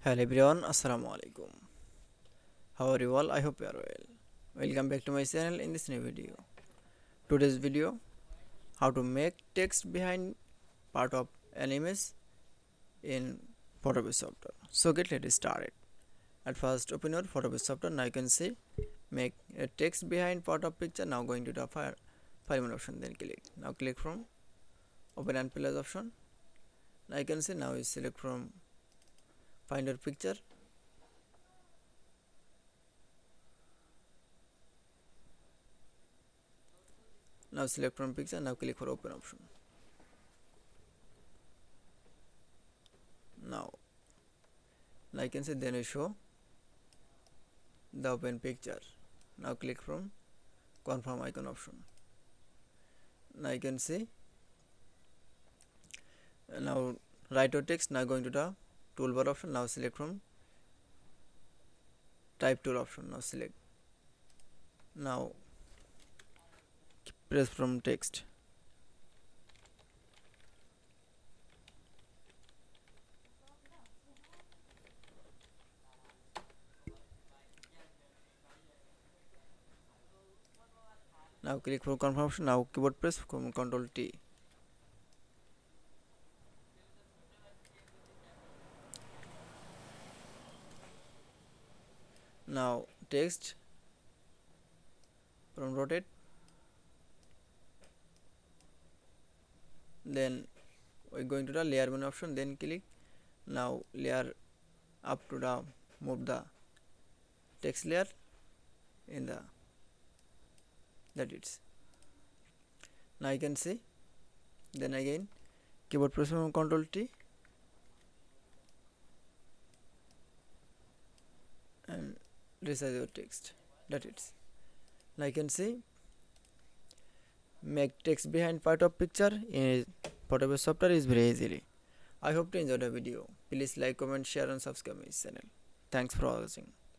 Hello everyone, Assalamu alaikum. How are you all? I hope you are well. Welcome back to my channel in this new video. Today's video, how to make text behind part of an image in Photopea software. So let's start it. At first, open your Photopea software. Now you can see make a text behind part of picture. Now going to the file menu option. Then click. Now click from open and plus option. Now you can see now you select from find your picture. Now select from picture. Now click for open option. Now I can say then I show the open picture. Now click from confirm icon option. Now you can see now write your text. Now going to the toolbar option. Now select from type tool option. Now select. Now press from text. Now click for confirm option. Now keyboard press Ctrl T. Now text from rotate. Then we're going to the layer menu option. Then click. Now layer up to the move the text layer in the that it's. Now you can see. Then again keyboard press Ctrl T and resize your text. That it's. Now you can see make text behind part of picture in Photopea software is very easily. I hope to enjoy the video. Please like, comment, share and subscribe my channel. Thanks for watching.